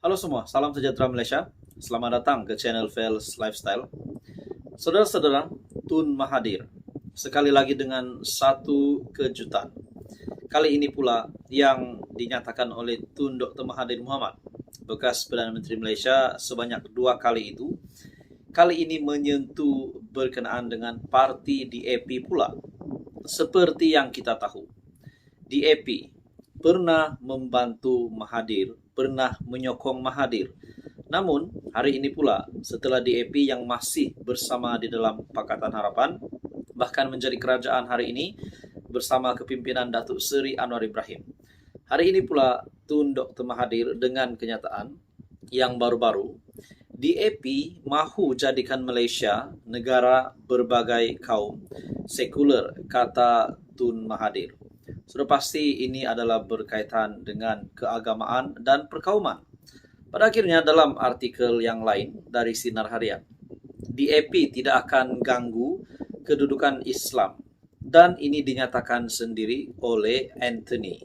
Halo semua, salam sejahtera Malaysia. Selamat datang ke channel Vels Lifestyle. Saudara-saudara, Tun Mahathir sekali lagi dengan satu kejutan. Kali ini pula yang dinyatakan oleh Tun Dr. Mahathir Mohamad, bekas Perdana Menteri Malaysia sebanyak 2 kali itu. Kali ini menyentuh berkenaan dengan parti DAP pula. Seperti yang kita tahu, DAP pernah membantu Mahathir, pernah menyokong Mahathir. Namun, hari ini pula, setelah DAP yang masih bersama di dalam Pakatan Harapan, bahkan menjadi kerajaan hari ini bersama kepimpinan Datuk Seri Anwar Ibrahim. Hari ini pula, Tun Dr. Mahathir dengan kenyataan yang baru-baru, DAP mahu jadikan Malaysia negara berbagai kaum sekular, kata Tun Mahathir. Sudah pasti ini adalah berkaitan dengan keagamaan dan perkauman. Pada akhirnya dalam artikel yang lain dari Sinar Harian, DAP tidak akan ganggu kedudukan Islam. Dan ini dinyatakan sendiri oleh Anthony.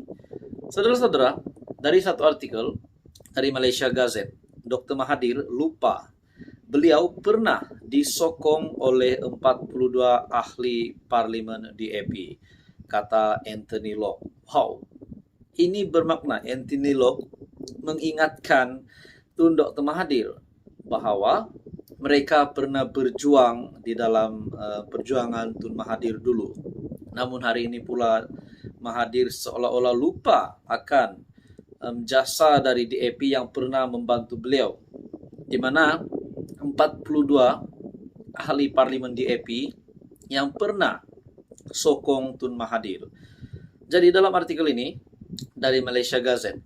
Saudara-saudara, dari satu artikel dari Malaysia Gazette, Dr. Mahathir lupa beliau pernah disokong oleh 42 ahli parlimen DAP, kata Anthony Locke. Wow, ini bermakna Anthony Locke mengingatkan Tun Dr. Mahathir bahwa mereka pernah berjuang di dalam perjuangan Tun Mahathir dulu. Namun hari ini pula Mahathir seolah-olah lupa akan jasa dari DAP yang pernah membantu beliau, di mana 42 ahli parlimen DAP yang pernah sokong Tun Mahathir. Jadi dalam artikel ini dari Malaysia Gazette,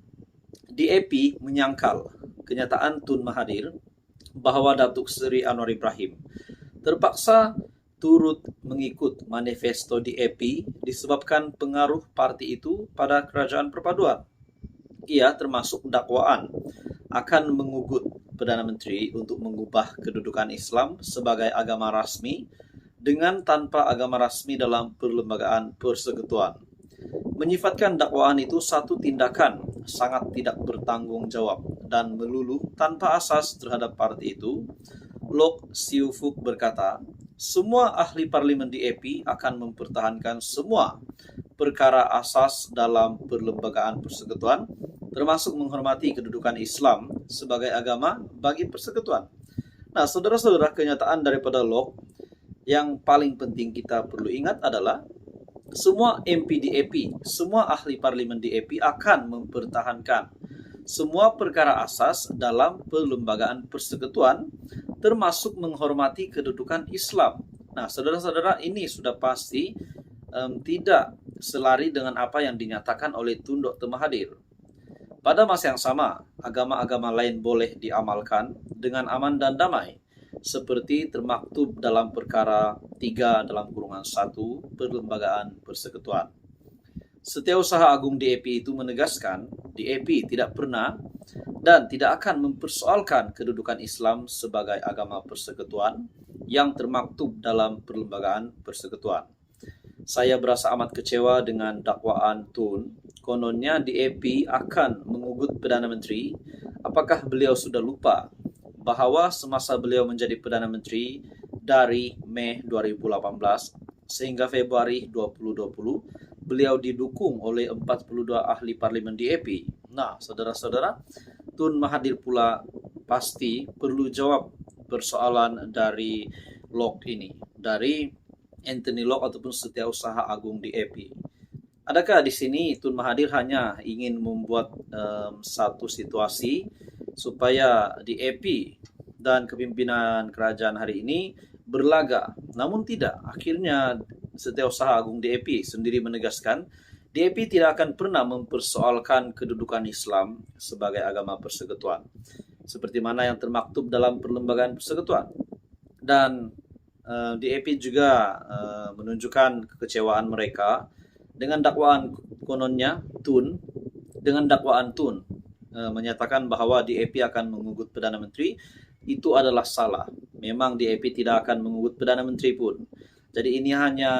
DAP menyangkal kenyataan Tun Mahathir bahwa Datuk Seri Anwar Ibrahim terpaksa turut mengikut manifesto DAP disebabkan pengaruh parti itu pada kerajaan perpaduan. Ia termasuk dakwaan akan mengugut Perdana Menteri untuk mengubah kedudukan Islam sebagai agama rasmi dengan tanpa agama rasmi dalam perlembagaan persekutuan. Menyifatkan dakwaan itu satu tindakan sangat tidak bertanggung jawab dan melulu tanpa asas terhadap parti itu. Lok Siu Fuk berkata, semua ahli parlimen DAP akan mempertahankan semua perkara asas dalam perlembagaan persekutuan, termasuk menghormati kedudukan Islam sebagai agama bagi persekutuan. Nah, saudara-saudara, kenyataan daripada Lok yang paling penting kita perlu ingat adalah semua MP DAP, semua ahli parlimen DAP akan mempertahankan semua perkara asas dalam perlembagaan persekutuan, termasuk menghormati kedudukan Islam. Nah, saudara-saudara, ini sudah pasti tidak selari dengan apa yang dinyatakan oleh Tun Dr. Mahathir. Pada masa yang sama, agama-agama lain boleh diamalkan dengan aman dan damai, seperti termaktub dalam perkara 3/1 perlembagaan persekutuan. Setiausaha Agung DAP itu menegaskan DAP tidak pernah dan tidak akan mempersoalkan kedudukan Islam sebagai agama persekutuan yang termaktub dalam perlembagaan persekutuan. Saya berasa amat kecewa dengan dakwaan Tun. Kononnya DAP akan mengugut Perdana Menteri. Apakah beliau sudah lupa bahwa semasa beliau menjadi Perdana Menteri dari Mei 2018 sehingga Februari 2020, beliau didukung oleh 42 ahli parlimen DAP. Nah, saudara-saudara, Tun Mahathir pula pasti perlu jawab persoalan dari Locke ini, dari Anthony Locke ataupun Setiausaha Agung DAP. Adakah di sini Tun Mahathir hanya ingin membuat satu situasi supaya DAP dan kepimpinan kerajaan hari ini berlaga? Namun tidak, akhirnya Setiausaha Agung DAP sendiri menegaskan DAP tidak akan pernah mempersoalkan kedudukan Islam sebagai agama persekutuan, seperti mana yang termaktub dalam perlembagaan persekutuan. Dan DAP juga menunjukkan kekecewaan mereka dengan dakwaan kononnya Tun, menyatakan bahwa DAP akan mengugut Perdana Menteri. Itu adalah salah. Memang DAP tidak akan mengugut Perdana Menteri pun. Jadi ini hanya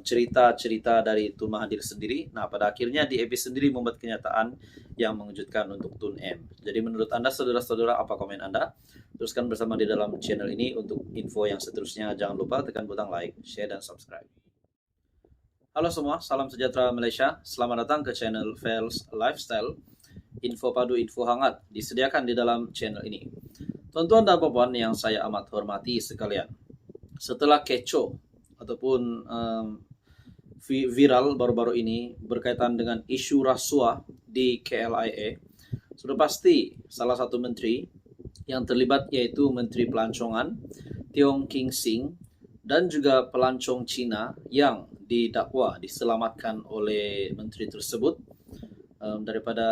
cerita-cerita dari Tun Mahathir sendiri. Nah, pada akhirnya DAP sendiri membuat kenyataan yang mengejutkan untuk Tun M. Jadi menurut Anda, saudara-saudara, apa komen Anda? Teruskan bersama di dalam channel ini untuk info yang seterusnya. Jangan lupa tekan butang like, share, dan subscribe. Halo semua, salam sejahtera Malaysia. Selamat datang ke channel Fels Lifestyle. Info padu, info hangat disediakan di dalam channel ini. Tuan-tuan dan puan yang saya amat hormati sekalian, setelah kecoh ataupun viral baru-baru ini berkaitan dengan isu rasuah di KLIA, sudah pasti salah satu menteri yang terlibat yaitu Menteri Pelancongan Tiong King Sing dan juga pelancong Cina yang didakwa diselamatkan oleh menteri tersebut daripada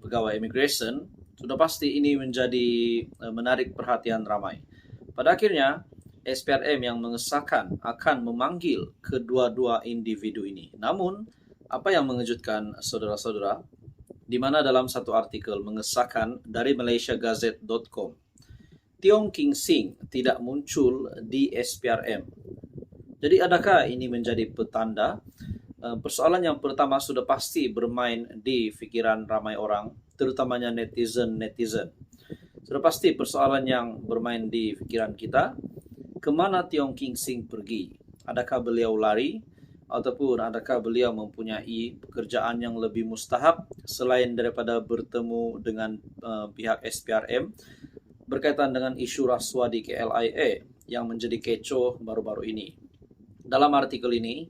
pegawai immigration. Sudah pasti ini menjadi menarik perhatian ramai. Pada akhirnya SPRM yang mengesahkan akan memanggil kedua-dua individu ini. Namun, apa yang mengejutkan saudara-saudara, di mana dalam satu artikel mengesahkan dari malaysiagazette.com, Tiong King Sing tidak muncul di SPRM. Jadi adakah ini menjadi petanda? Persoalan yang pertama sudah pasti bermain di fikiran ramai orang, terutamanya netizen. Sudah pasti persoalan yang bermain di pikiran kita, kemana Tiong King Sing pergi? Adakah beliau lari? Ataupun adakah beliau mempunyai pekerjaan yang lebih mustahab selain daripada bertemu dengan pihak SPRM berkaitan dengan isu rasuah di KLIA yang menjadi kecoh baru-baru ini? Dalam artikel ini,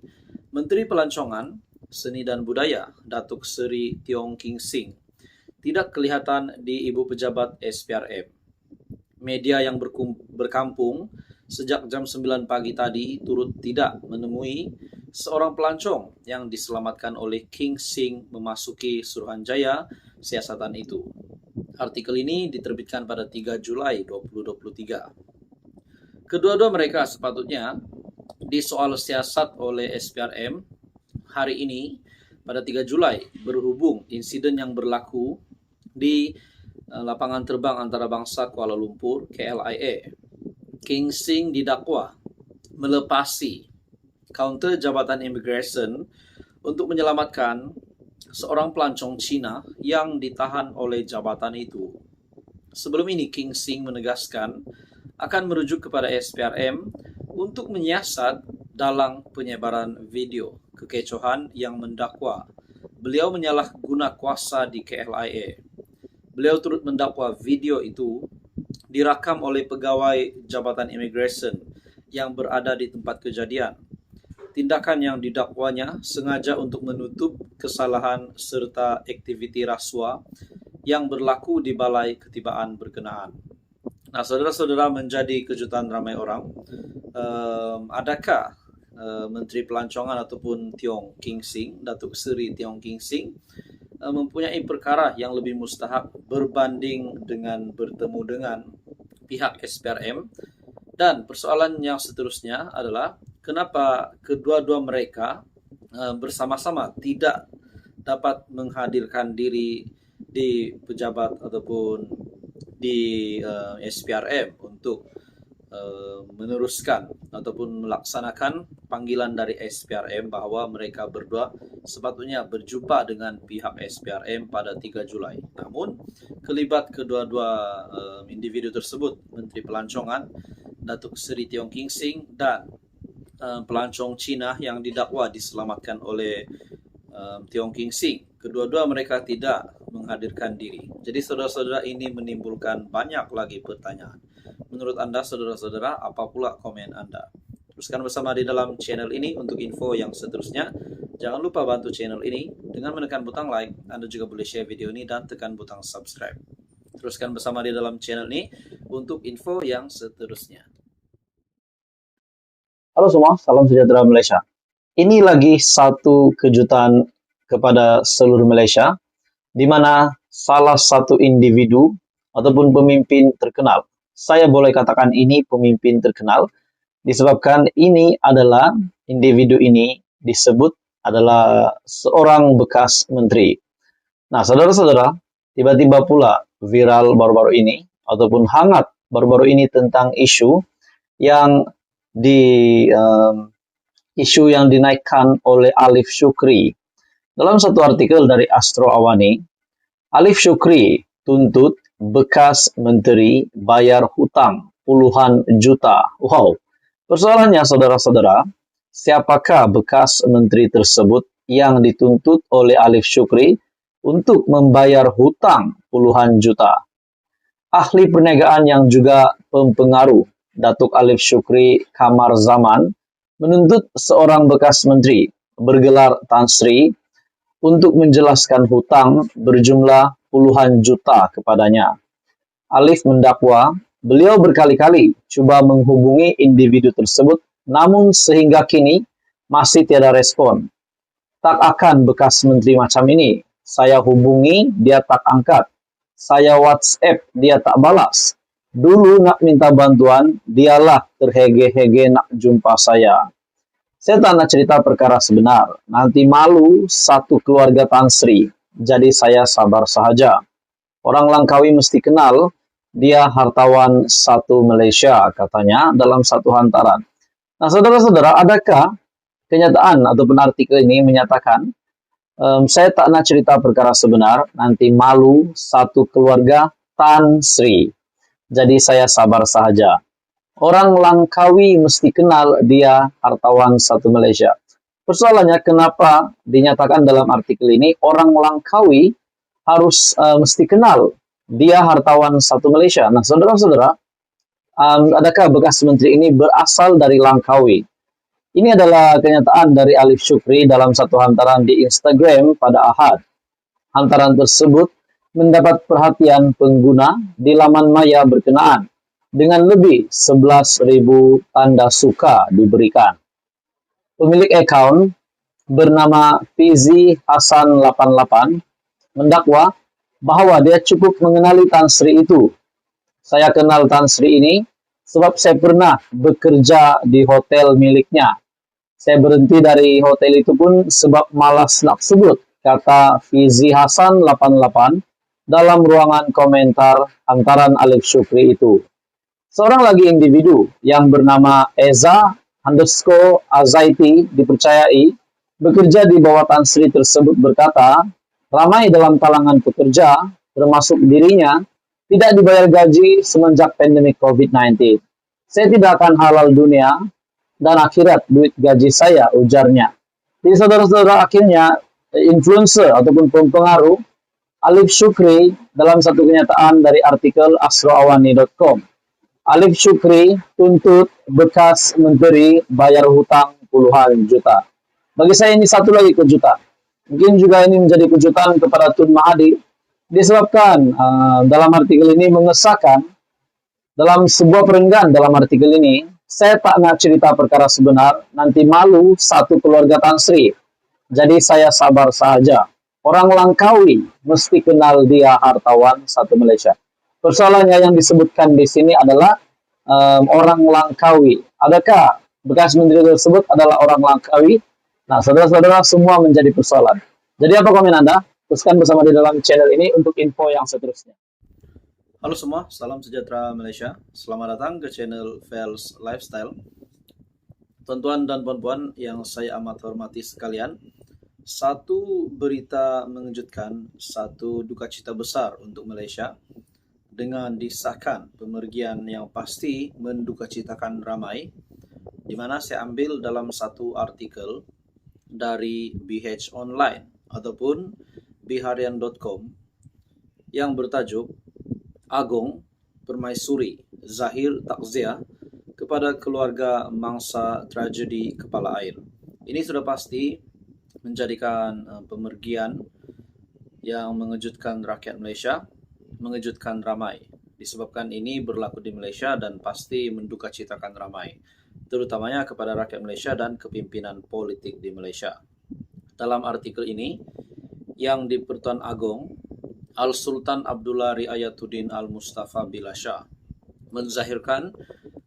Menteri Pelancongan, Seni dan Budaya, Datuk Seri Tiong King Sing, tidak kelihatan di ibu pejabat SPRM. Media yang berkampung sejak jam 9 pagi tadi turut tidak menemui seorang pelancong yang diselamatkan oleh King Sing memasuki Suruhanjaya siasatan itu. Artikel ini diterbitkan pada 3 Julai 2023. Kedua-dua mereka sepatutnya disoal siasat oleh SPRM hari ini pada 3 Julai berhubung insiden yang berlaku di lapangan terbang antarabangsa Kuala Lumpur KLIA. King Sing didakwa melepasi kaunter Jabatan Immigration untuk menyelamatkan seorang pelancong Cina yang ditahan oleh jabatan itu. Sebelum ini King Sing menegaskan akan merujuk kepada SPRM untuk menyiasat dalam penyebaran video kekecohan yang mendakwa beliau menyalahguna kuasa di KLIA. Beliau turut mendakwa video itu direkam oleh pegawai Jabatan Immigration yang berada di tempat kejadian. Tindakan yang didakwanya sengaja untuk menutup kesalahan serta aktiviti rasuah yang berlaku di balai ketibaan berkenaan. Nah, saudara-saudara, menjadi kejutan ramai orang. Adakah Menteri Pelancongan ataupun Tiong King Sing, Datuk Seri Tiong King Sing, mempunyai perkara yang lebih mustahab berbanding dengan bertemu dengan pihak SPRM? Dan persoalan yang seterusnya adalah kenapa kedua-dua mereka bersama-sama tidak dapat menghadirkan diri di pejabat ataupun di SPRM untuk meneruskan ataupun melaksanakan panggilan dari SPRM bahwa mereka berdua sepatutnya berjumpa dengan pihak SPRM pada 3 Julai. Namun, kelibat kedua-dua individu tersebut, Menteri Pelancongan, Datuk Seri Tiong King Sing, dan pelancong Cina yang didakwa diselamatkan oleh Tiong King Sing. Kedua-dua mereka tidak menghadirkan diri. Jadi saudara-saudara, ini menimbulkan banyak lagi pertanyaan. Menurut Anda, saudara-saudara, apa pula komen Anda? Teruskan bersama di dalam channel ini untuk info yang seterusnya. Jangan lupa bantu channel ini dengan menekan butang like. Anda juga boleh share video ini dan tekan butang subscribe. Teruskan bersama di dalam channel ini untuk info yang seterusnya. Halo semua, salam sejahtera Malaysia. Ini lagi satu kejutan kepada seluruh Malaysia, di mana salah satu individu ataupun pemimpin terkenal, saya boleh katakan ini pemimpin terkenal, disebabkan ini adalah individu ini disebut adalah seorang bekas menteri. Nah, saudara-saudara, tiba-tiba pula viral baru-baru ini, ataupun hangat baru-baru ini tentang isu yang di isu yang dinaikkan oleh Alif Syukri. Dalam satu artikel dari Astro Awani, Alif Syukri tuntut bekas menteri bayar hutang puluhan juta. Wow, persoalannya saudara-saudara, siapakah bekas menteri tersebut yang dituntut oleh Alif Syukri untuk membayar hutang puluhan juta? Ahli perniagaan yang juga pempengaruh, Datuk Alif Syukri Kamar Zaman, menuntut seorang bekas menteri bergelar Tan Sri untuk menjelaskan hutang berjumlah puluhan juta kepadanya. Alif mendakwa beliau berkali-kali coba menghubungi individu tersebut, namun sehingga kini masih tiada respon. Tak akan bekas menteri macam ini. Saya hubungi, dia tak angkat. Saya WhatsApp, dia tak balas. Dulu nak minta bantuan, dialah terhege-hege nak jumpa saya. Saya tak nak cerita perkara sebenar. Nanti malu satu keluarga Tan Sri. Jadi saya sabar sahaja. Orang Langkawi mesti kenal, dia hartawan satu Malaysia, katanya dalam satu hantaran. Nah, saudara-saudara, adakah kenyataan ataupun artikel ini menyatakan saya tak nak cerita perkara sebenar, nanti malu satu keluarga Tan Sri. Jadi saya sabar sahaja. Orang Langkawi mesti kenal dia hartawan satu Malaysia. Persoalannya kenapa dinyatakan dalam artikel ini orang Langkawi harus mesti kenal dia hartawan satu Malaysia. Nah, saudara-saudara, adakah bekas menteri ini berasal dari Langkawi? Ini adalah kenyataan dari Alif Syukri dalam satu hantaran di Instagram pada Ahad. Hantaran tersebut mendapat perhatian pengguna di laman maya berkenaan dengan lebih 11.000 tanda suka diberikan. Pemilik akaun bernama Fizi Hasan 88 mendakwa bahwa dia cukup mengenali Tan Sri itu. Saya kenal Tan Sri ini sebab saya pernah bekerja di hotel miliknya. Saya berhenti dari hotel itu pun sebab malas nak sebut, kata Fizi Hasan 88 dalam ruangan komentar hantaran Alif Syukri itu. Seorang lagi individu yang bernama Eza_Azaiti dipercayai bekerja di bawah Tan Sri tersebut berkata, ramai dalam kalangan pekerja, termasuk dirinya, tidak dibayar gaji semenjak pandemi COVID-19. Saya tidak akan halal dunia dan akhirat duit gaji saya, ujarnya. Jadi saudara-saudara, akhirnya influencer ataupun pempengaruh Alif Syukri dalam satu kenyataan dari artikel astroawani.com. Alif Syukri tuntut bekas menteri bayar hutang puluhan juta. Bagi saya ini satu lagi kejutan. Mungkin juga ini menjadi kejutan kepada Tun Mahathir disebabkan dalam artikel ini mengesahkan dalam sebuah perenggan dalam artikel ini, saya tak nak cerita perkara sebenar, nanti malu satu keluarga Tan Sri. Jadi saya sabar sahaja. Orang Langkawi mesti kenal dia hartawan satu Malaysia. Persoalannya yang disebutkan di sini adalah orang Langkawi. Adakah bekas menteri tersebut adalah orang Langkawi? Nah, saudara-saudara, semua menjadi persoalan. Jadi apa komen Anda? Teruskan bersama di dalam channel ini untuk info yang seterusnya. Halo semua, salam sejahtera Malaysia. Selamat datang ke channel Fels Lifestyle. Tuan-tuan dan puan-puan yang saya amat hormati sekalian, satu berita mengejutkan, satu duka cita besar untuk Malaysia dengan disahkan pemergian yang pasti mendukacitakan ramai, di mana saya ambil dalam satu artikel dari BH Online ataupun biharian.com yang bertajuk Agong Permaisuri Zahir Takziah kepada keluarga mangsa tragedi Kepala Air. Ini sudah pasti menjadikan pemergian yang mengejutkan rakyat Malaysia, mengejutkan ramai. Disebabkan ini berlaku di Malaysia dan pasti mendukacitakan ramai, terutamanya kepada rakyat Malaysia dan kepimpinan politik di Malaysia. Dalam artikel ini, yang di Pertuan Agong, Al-Sultan Abdullah Riayatuddin Al-Mustafa Billah Shah menzahirkan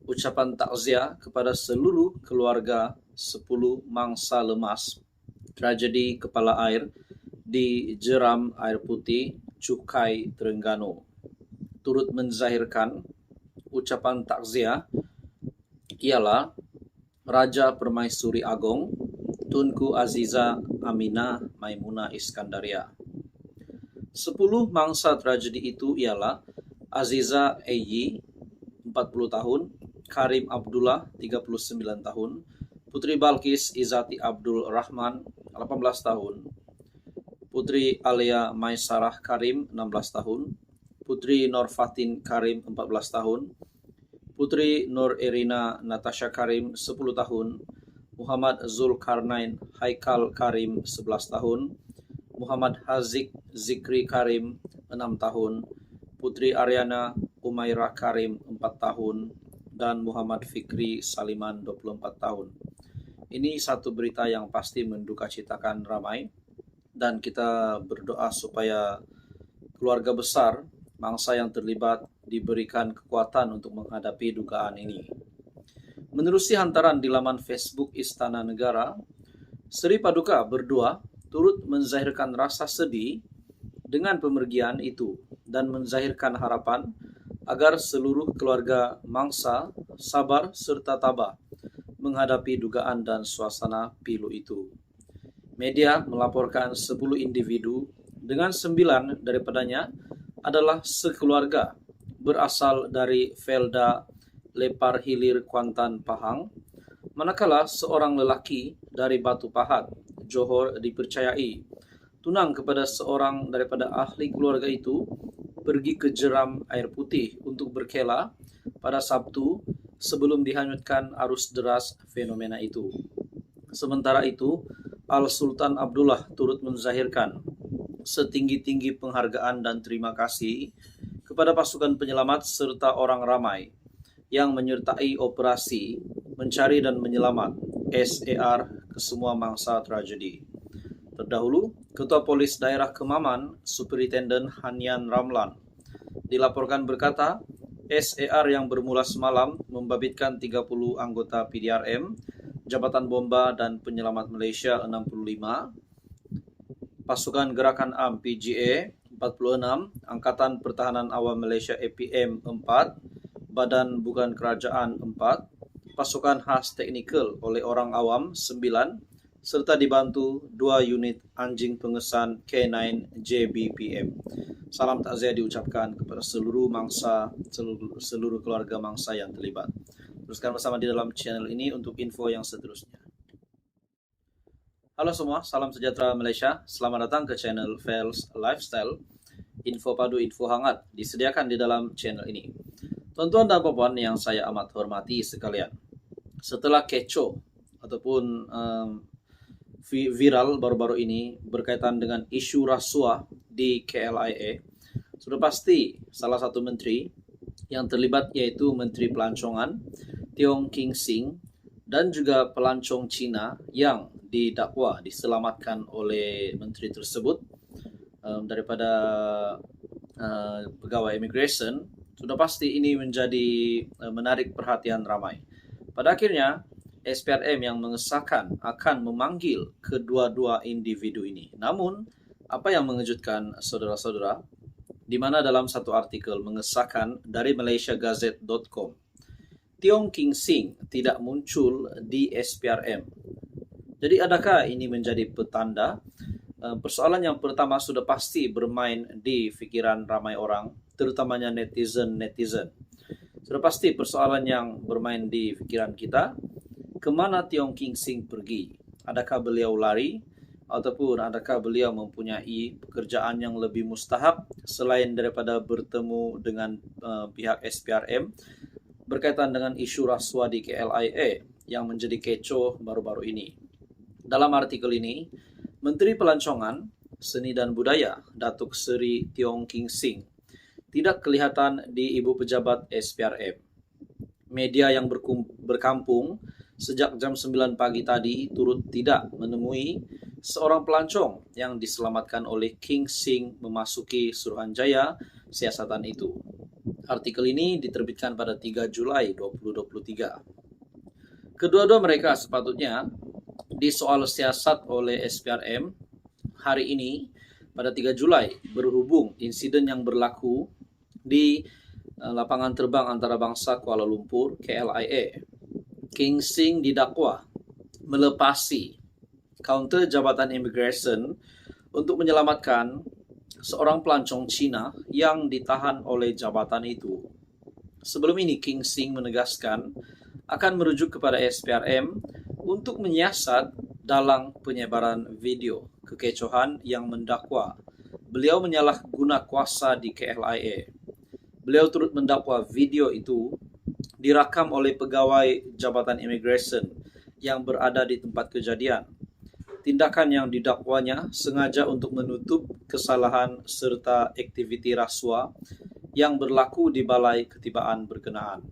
ucapan takziah kepada seluruh keluarga 10 mangsa lemas tragedi Kepala Air di Jeram Air Putih, Cukai, Terengganu. Turut menzahirkan ucapan takziah ialah Raja Permaisuri Agong, Tunku Aziza Aminah Maimunah Iskandaria. 10 mangsa tragedi itu ialah Aziza Eyyi, 40 tahun, Karim Abdullah, 39 tahun, Putri Balkis Izati Abdul Rahman, 18 tahun, Putri Alia Maisarah Karim, 16 tahun, Putri Norfatin Karim, 14 tahun, Putri Nur Erina Natasha Karim, 10 tahun, Muhammad Zulkarnain Haikal Karim, 11 tahun, Muhammad Hazik Zikri Karim, 6 tahun, Putri Ariana Umairah Karim, 4 tahun, dan Muhammad Fikri Saliman, 24 tahun. Ini satu berita yang pasti mendukacitakan ramai, dan kita berdoa supaya keluarga besar, mangsa yang terlibat, diberikan kekuatan untuk menghadapi dugaan ini. Menerusi hantaran di laman Facebook Istana Negara, Sri Paduka berdua turut menzahirkan rasa sedih dengan pemergian itu dan menzahirkan harapan agar seluruh keluarga mangsa sabar serta tabah menghadapi dugaan dan suasana pilu itu. Media melaporkan 10 individu dengan 9 daripadanya adalah sekeluarga berasal dari Felda Lepar Hilir Kuantan Pahang, manakala seorang lelaki dari Batu Pahat, Johor dipercayai tunang kepada seorang daripada ahli keluarga itu pergi ke jeram air putih untuk berkela pada Sabtu sebelum dihanyutkan arus deras fenomena itu. Sementara itu, Al-Sultan Abdullah turut menzahirkan setinggi-tinggi penghargaan dan terima kasih kepada pasukan penyelamat serta orang ramai yang menyertai operasi mencari dan menyelamat SAR ke semua mangsa tragedi. Terdahulu, Ketua Polis Daerah Kemaman, Superintenden Hanian Ramlan, dilaporkan berkata, SAR yang bermula semalam membabitkan 30 anggota PDRM, Jabatan Bomba dan Penyelamat Malaysia 65, Pasukan Gerakan AM PGA 46, Angkatan Pertahanan Awam Malaysia APM 4, Badan Bukan Kerajaan 4, Pasukan Khas Teknikal oleh orang awam 9, serta dibantu 2 unit anjing pengesan K9 JBPM. Salam takziah diucapkan kepada seluruh keluarga mangsa yang terlibat. Teruskan bersama di dalam channel ini untuk info yang seterusnya. Halo semua, salam sejahtera Malaysia. Selamat datang ke channel Fels Lifestyle. Info padu, info hangat disediakan di dalam channel ini. Tuan-tuan dan puan yang saya amat hormati sekalian, setelah kecoh ataupun viral baru-baru ini berkaitan dengan isu rasuah di KLIA, sudah pasti salah satu menteri yang terlibat yaitu Menteri Pelancongan Tiong King Sing dan juga pelancong Cina yang didakwa diselamatkan oleh menteri tersebut daripada pegawai immigration. Sudah pasti ini menjadi menarik perhatian ramai. Pada akhirnya SPRM yang mengesahkan akan memanggil kedua-dua individu ini. Namun, apa yang mengejutkan saudara-saudara, di mana dalam satu artikel mengesahkan dari malaysiagazette.com, Tiong King Sing tidak muncul di SPRM. Jadi adakah ini menjadi petanda? Persoalan yang pertama sudah pasti bermain di fikiran ramai orang, terutamanya netizen. Sudah pasti persoalan yang bermain di fikiran kita, kemana Tiong King Sing pergi? Adakah beliau lari? Ataupun adakah beliau mempunyai pekerjaan yang lebih mustahab selain daripada bertemu dengan pihak SPRM berkaitan dengan isu rasuah di KLIA yang menjadi kecoh baru-baru ini. Dalam artikel ini, Menteri Pelancongan, Seni dan Budaya, Datuk Seri Tiong King Sing, tidak kelihatan di ibu pejabat SPRM. Media yang berkampung sejak jam 9 pagi tadi turut tidak menemui seorang pelancong yang diselamatkan oleh King Sing memasuki Suruhanjaya siasatan itu. Artikel ini diterbitkan pada 3 Julai 2023. Kedua-dua mereka sepatutnya disoal siasat oleh SPRM hari ini pada 3 Julai berhubung insiden yang berlaku di lapangan terbang antarabangsa Kuala Lumpur KLIA. King Sing didakwa melepasi kaunter jabatan imigresen untuk menyelamatkan seorang pelancong Cina yang ditahan oleh jabatan itu. Sebelum ini, King Sing menegaskan akan merujuk kepada SPRM untuk menyiasat dalam penyebaran video kekecohan yang mendakwa beliau menyalahguna kuasa di KLIA. Beliau turut mendakwa video itu direkam oleh pegawai Jabatan Imigresen yang berada di tempat kejadian. Tindakan yang didakwanya sengaja untuk menutup kesalahan serta aktiviti rasuah yang berlaku di balai ketibaan berkenaan.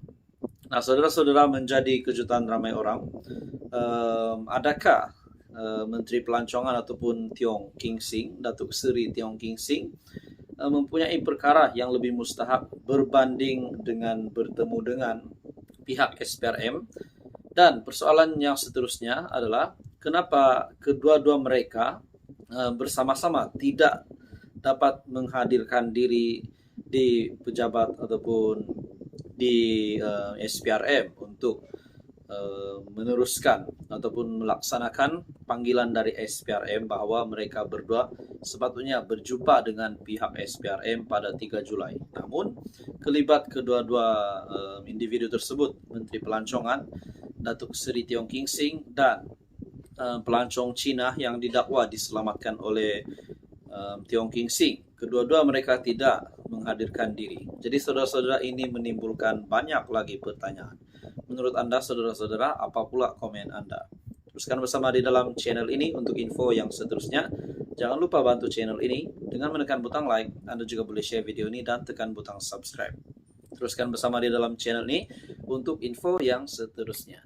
Nah, saudara-saudara, menjadi kejutan ramai orang. Adakah Menteri Pelancongan ataupun Tiong King Sing, Datuk Seri Tiong King Sing, mempunyai perkara yang lebih mustahak berbanding dengan bertemu dengan pihak SPRM? Dan persoalan yang seterusnya adalah kenapa kedua-dua mereka bersama-sama tidak dapat menghadirkan diri di pejabat ataupun di SPRM untuk meneruskan ataupun melaksanakan panggilan dari SPRM bahwa mereka berdua sepatutnya berjumpa dengan pihak SPRM pada 3 Julai. Namun, kelibat kedua-dua individu tersebut, Menteri Pelancongan, Datuk Seri Tiong King Sing, dan pelancong Cina yang didakwa diselamatkan oleh Tiong King Sing. Kedua-dua mereka tidak menghadirkan diri. Jadi saudara-saudara, ini menimbulkan banyak lagi pertanyaan. Menurut Anda, saudara-saudara, apa pula komen Anda? Teruskan bersama di dalam channel ini untuk info yang seterusnya. Jangan lupa bantu channel ini dengan menekan butang like. Anda juga boleh share video ini dan tekan butang subscribe. Teruskan bersama di dalam channel ini untuk info yang seterusnya.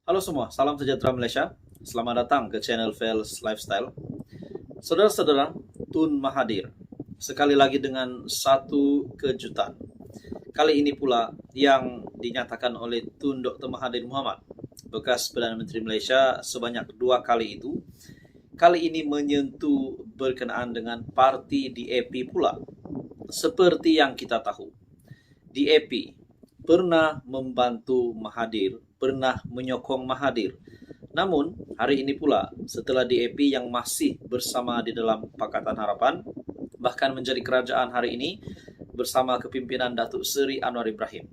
Halo semua, salam sejahtera Malaysia. Selamat datang ke channel Fels Lifestyle. Saudara-saudara, Tun Mahathir sekali lagi dengan satu kejutan. Kali ini pula yang dinyatakan oleh Tun Dr. Mahathir Mohamad, bekas Perdana Menteri Malaysia sebanyak 2 kali itu. Kali ini menyentuh berkenaan dengan parti DAP pula. Seperti yang kita tahu, DAP pernah membantu Mahathir, pernah menyokong Mahathir. Namun, hari ini pula setelah DAP yang masih bersama di dalam Pakatan Harapan, bahkan menjadi kerajaan hari ini, bersama kepimpinan Datuk Seri Anwar Ibrahim.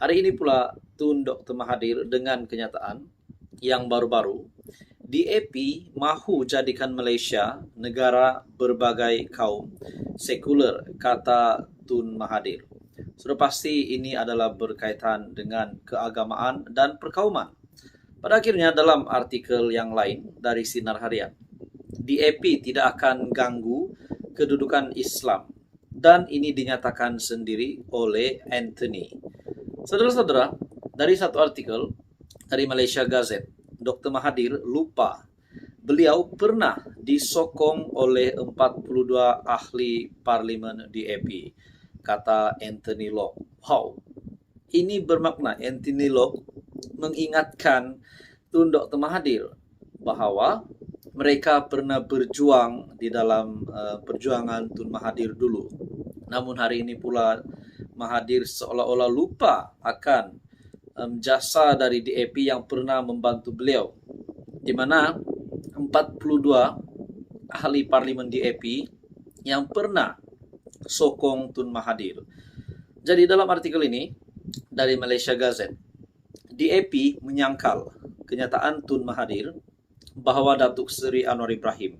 Hari ini pula Tun Dr. Mahathir dengan kenyataan yang baru-baru, DAP mahu jadikan Malaysia negara berbagai kaum sekular, kata Tun Mahathir. Sudah pasti ini adalah berkaitan dengan keagamaan dan perkauman. Pada akhirnya dalam artikel yang lain dari Sinar Harian, DAP tidak akan ganggu kedudukan Islam. Dan ini dinyatakan sendiri oleh Anthony. Saudara-saudara, dari satu artikel dari Malaysia Gazette, Dr. Mahathir lupa beliau pernah disokong oleh 42 ahli parlimen DAP, kata Anthony Locke. Wow, ini bermakna Anthony Locke mengingatkan Tun Dr. Mahathir bahwa mereka pernah berjuang di dalam perjuangan Tun Mahathir dulu. Namun hari ini pula Mahathir seolah-olah lupa akan jasa dari DAP yang pernah membantu beliau, di mana 42 ahli parlimen DAP yang pernah sokong Tun Mahathir. Jadi dalam artikel ini dari Malaysia Gazette, DAP menyangkal kenyataan Tun Mahathir bahwa Datuk Seri Anwar Ibrahim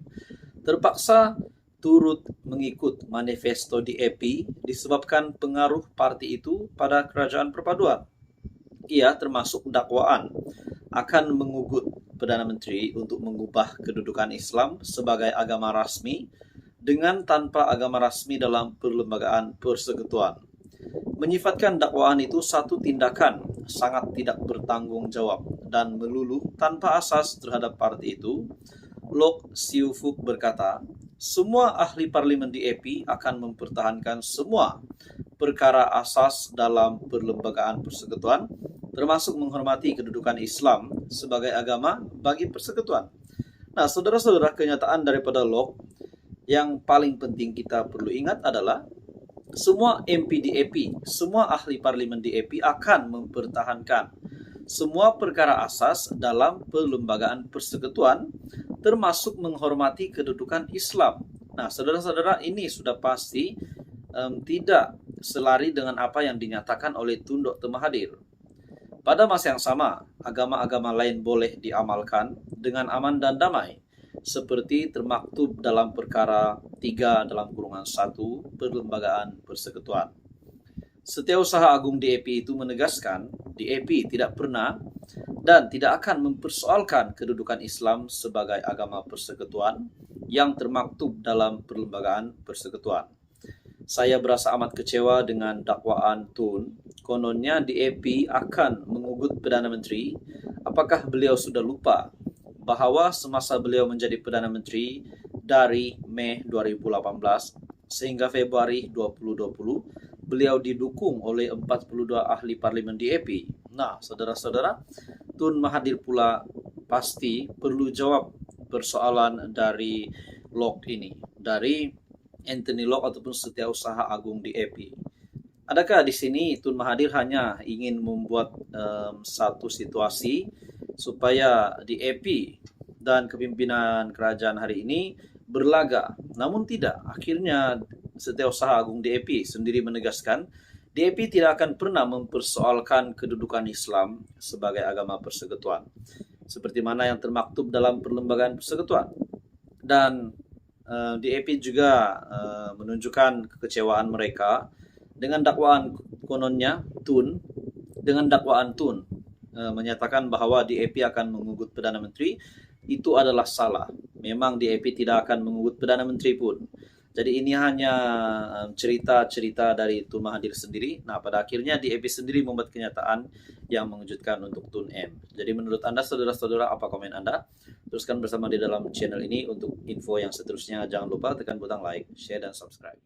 terpaksa turut mengikut manifesto DAP disebabkan pengaruh parti itu pada kerajaan perpaduan. Ia termasuk dakwaan akan mengugut Perdana Menteri untuk mengubah kedudukan Islam sebagai agama rasmi dengan tanpa agama rasmi dalam perlembagaan persekutuan. Menyifatkan dakwaan itu satu tindakan sangat tidak bertanggung jawab dan melulu tanpa asas terhadap parti itu. Lok Siu Fuk berkata, semua ahli parlimen DAP akan mempertahankan semua perkara asas dalam perlembagaan persekutuan, termasuk menghormati kedudukan Islam sebagai agama bagi persekutuan. Nah, saudara-saudara, kenyataan daripada Lok yang paling penting kita perlu ingat adalah semua MP DAP, semua ahli parlimen DAP akan mempertahankan semua perkara asas dalam perlembagaan persekutuan, termasuk menghormati kedudukan Islam. Nah, saudara-saudara, ini sudah pasti tidak selari dengan apa yang dinyatakan oleh Tun Dr. Mahathir. Pada masa yang sama, agama-agama lain boleh diamalkan dengan aman dan damai, seperti termaktub dalam perkara 3 dalam kurungan 1 perlembagaan persekutuan. Setiausaha Agung DAP itu menegaskan, DAP tidak pernah dan tidak akan mempersoalkan kedudukan Islam sebagai agama persekutuan yang termaktub dalam perlembagaan persekutuan. Saya berasa amat kecewa dengan dakwaan Tun. Kononnya DAP akan mengugut Perdana Menteri. Apakah beliau sudah lupa bahwa semasa beliau menjadi Perdana Menteri dari Mei 2018 sehingga Februari 2020, beliau didukung oleh 42 ahli parlimen DAP. Nah, saudara-saudara, Tun Mahathir pula pasti perlu jawab persoalan dari Locke ini, dari Anthony Locke ataupun Setiausaha Agung DAP. Adakah di sini Tun Mahathir hanya ingin membuat satu situasi supaya DAP dan kepimpinan kerajaan hari ini berlaga? Namun tidak, akhirnya Setiausaha Agung DAP sendiri menegaskan DAP tidak akan pernah mempersoalkan kedudukan Islam sebagai agama persekutuan, seperti mana yang termaktub dalam perlembagaan persekutuan. Dan DAP juga menunjukkan kekecewaan mereka dengan dakwaan kononnya Tun, menyatakan bahwa DAP akan mengugut Perdana Menteri. Itu adalah salah. Memang DAP tidak akan mengugut Perdana Menteri pun. Jadi ini hanya cerita-cerita dari Tun Mahathir sendiri. Nah, pada akhirnya DAP sendiri membuat kenyataan yang mengejutkan untuk Tun M. Jadi menurut Anda, saudara-saudara, apa komen Anda? Teruskan bersama di dalam channel ini untuk info yang seterusnya. Jangan lupa tekan butang like, share, dan subscribe.